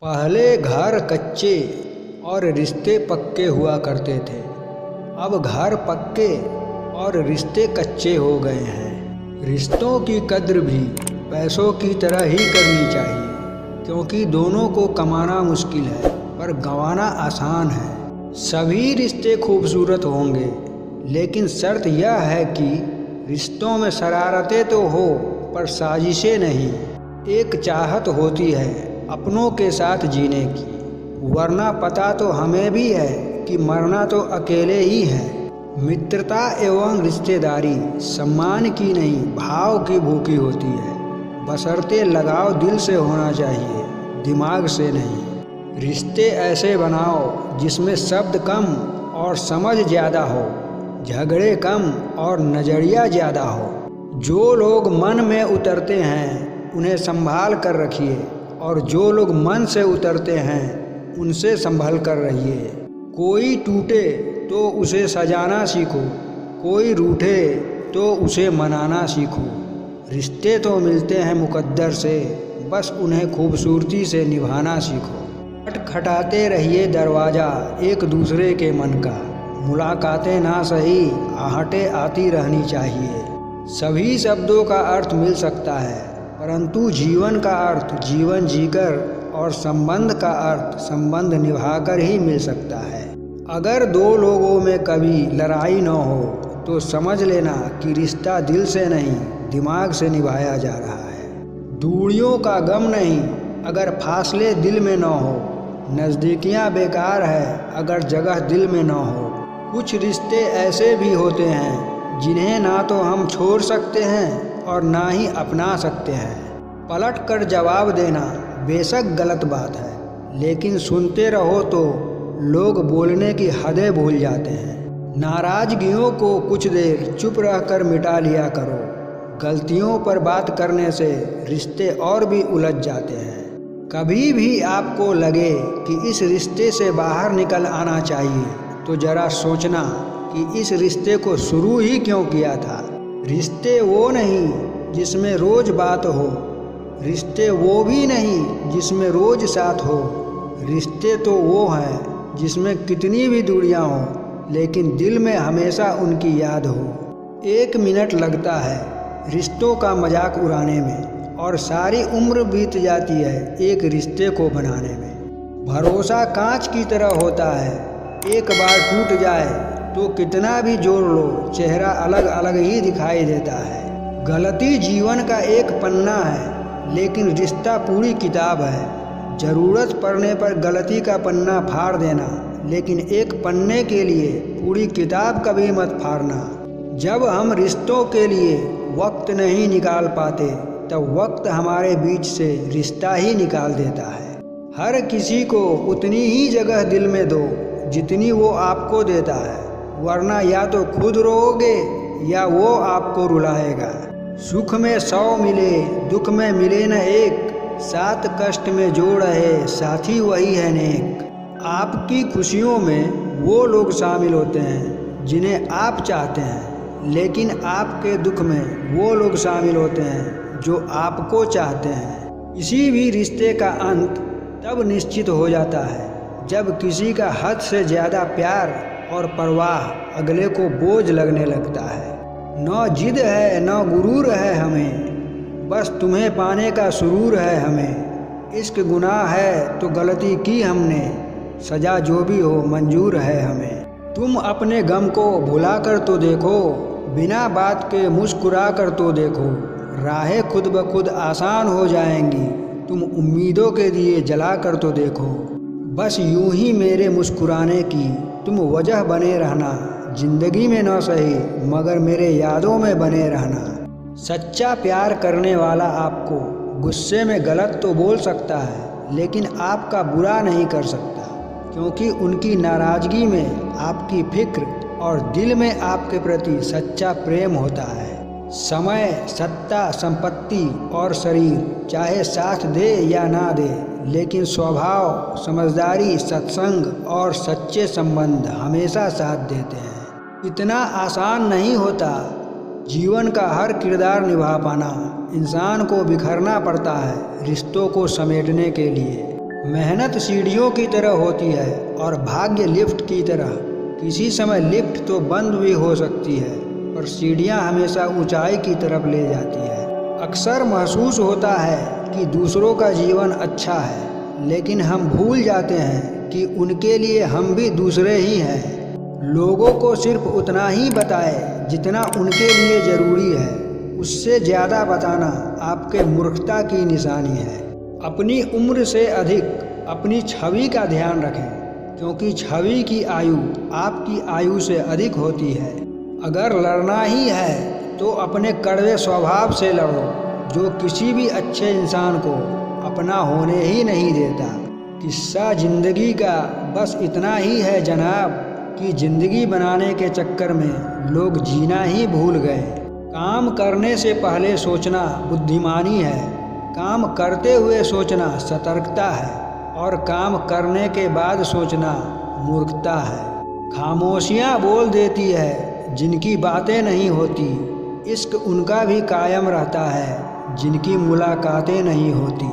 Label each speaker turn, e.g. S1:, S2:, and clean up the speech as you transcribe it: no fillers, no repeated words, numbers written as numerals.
S1: पहले घर कच्चे और रिश्ते पक्के हुआ करते थे। अब घर पक्के और रिश्ते कच्चे हो गए हैं। रिश्तों की कद्र भी पैसों की तरह ही करनी चाहिए, क्योंकि दोनों को कमाना मुश्किल है पर गंवाना आसान है। सभी रिश्ते खूबसूरत होंगे, लेकिन शर्त यह है कि रिश्तों में शरारतें तो हो पर साजिशें नहीं। एक चाहत होती है अपनों के साथ जीने की, वरना पता तो हमें भी है कि मरना तो अकेले ही है। मित्रता एवं रिश्तेदारी सम्मान की नहीं, भाव की भूखी होती है। बशर्ते लगाव दिल से होना चाहिए, दिमाग से नहीं। रिश्ते ऐसे बनाओ जिसमें शब्द कम और समझ ज़्यादा हो, झगड़े कम और नज़रिया ज़्यादा हो। जो लोग मन में उतरते हैं उन्हें संभाल कर रखिए, और जो लोग मन से उतरते हैं उनसे संभल कर रहिए। कोई टूटे तो उसे सजाना सीखो, कोई रूठे तो उसे मनाना सीखो। रिश्ते तो मिलते हैं मुकद्दर से, बस उन्हें खूबसूरती से निभाना सीखो। खटखटाते रहिए दरवाज़ा एक दूसरे के मन का, मुलाकातें ना सही आहटें आती रहनी चाहिए। सभी शब्दों का अर्थ मिल सकता है, परंतु जीवन का अर्थ जीवन जीकर और संबंध का अर्थ संबंध निभाकर ही मिल सकता है। अगर दो लोगों में कभी लड़ाई न हो तो समझ लेना कि रिश्ता दिल से नहीं दिमाग से निभाया जा रहा है। दूरियों का गम नहीं अगर फासले दिल में न हो, नज़दीकियां बेकार है अगर जगह दिल में न हो। कुछ रिश्ते ऐसे भी होते हैं जिन्हें ना तो हम छोड़ सकते हैं और ना ही अपना सकते हैं। पलट कर जवाब देना बेशक गलत बात है, लेकिन सुनते रहो तो लोग बोलने की हदें भूल जाते हैं। नाराज़गियों को कुछ देर चुप रहकर मिटा लिया करो। गलतियों पर बात करने से रिश्ते और भी उलझ जाते हैं। कभी भी आपको लगे कि इस रिश्ते से बाहर निकल आना चाहिए तो ज़रा सोचना कि इस रिश्ते को शुरू ही क्यों किया था। रिश्ते वो नहीं जिसमें रोज़ बात हो, रिश्ते वो भी नहीं जिसमें रोज़ साथ हो। रिश्ते तो वो हैं जिसमें कितनी भी दूरियां हो, लेकिन दिल में हमेशा उनकी याद हो। 1 मिनट लगता है रिश्तों का मजाक उड़ाने में, और सारी उम्र बीत जाती है एक रिश्ते को बनाने में। भरोसा कांच की तरह होता है, एक बार टूट जाए तो कितना भी जोड़ लो चेहरा अलग अलग ही दिखाई देता है। गलती जीवन का एक पन्ना है, लेकिन रिश्ता पूरी किताब है। ज़रूरत पड़ने पर गलती का पन्ना फाड़ देना, लेकिन एक पन्ने के लिए पूरी किताब कभी मत फाड़ना। जब हम रिश्तों के लिए वक्त नहीं निकाल पाते तब वक्त हमारे बीच से रिश्ता ही निकाल देता है। हर किसी को उतनी ही जगह दिल में दो जितनी वो आपको देता है, वरना या तो खुद रोओगे या वो आपको रुलाएगा। सुख में 100 मिले दुख में मिले न एक, साथ कष्ट में जो रहे साथी वही है नेक। आपकी खुशियों में वो लोग शामिल होते हैं जिन्हें आप चाहते हैं, लेकिन आपके दुख में वो लोग शामिल होते हैं जो आपको चाहते हैं। किसी भी रिश्ते का अंत तब निश्चित हो जाता है जब किसी का हद से ज़्यादा प्यार और परवाह अगले को बोझ लगने लगता है। न जिद है न गुरूर है हमें, बस तुम्हें पाने का सुरूर है हमें। इश्क गुनाह है तो गलती की हमने, सजा जो भी हो मंजूर है हमें। तुम अपने गम को भुला कर तो देखो, बिना बात के मुस्कुरा कर तो देखो। राहें खुद ब खुद आसान हो जाएंगी, तुम उम्मीदों के दिए जला कर तो देखो। बस यूं ही मेरे मुस्कुराने की तुम वजह बने रहना, जिंदगी में न सही मगर मेरे यादों में बने रहना। सच्चा प्यार करने वाला आपको गुस्से में गलत तो बोल सकता है, लेकिन आपका बुरा नहीं कर सकता, क्योंकि उनकी नाराज़गी में आपकी फिक्र और दिल में आपके प्रति सच्चा प्रेम होता है। समय, सत्ता, संपत्ति और शरीर चाहे साथ दे या ना दे, लेकिन स्वभाव, समझदारी, सत्संग और सच्चे संबंध हमेशा साथ देते हैं। इतना आसान नहीं होता जीवन का हर किरदार निभा पाना। इंसान को बिखरना पड़ता है रिश्तों को समेटने के लिए। मेहनत सीढ़ियों की तरह होती है और भाग्य लिफ्ट की तरह। किसी समय लिफ्ट तो बंद भी हो सकती है, पर सीढ़ियाँ हमेशा ऊंचाई की तरफ ले जाती है। अक्सर महसूस होता है कि दूसरों का जीवन अच्छा है, लेकिन हम भूल जाते हैं कि उनके लिए हम भी दूसरे ही हैं। लोगों को सिर्फ उतना ही बताएं जितना उनके लिए ज़रूरी है, उससे ज़्यादा बताना आपके मूर्खता की निशानी है। अपनी उम्र से अधिक अपनी छवि का ध्यान रखें, क्योंकि छवि की आयु आपकी आयु से अधिक होती है। अगर लड़ना ही है तो अपने कड़वे स्वभाव से लड़ो, जो किसी भी अच्छे इंसान को अपना होने ही नहीं देता। किस्सा जिंदगी का बस इतना ही है जनाब, कि जिंदगी बनाने के चक्कर में लोग जीना ही भूल गए। काम करने से पहले सोचना बुद्धिमानी है, काम करते हुए सोचना सतर्कता है, और काम करने के बाद सोचना मूर्खता है। खामोशियाँ बोल देती है जिनकी बातें नहीं होती। इश्क उनका भी कायम रहता है जिनकी मुलाकातें नहीं होती।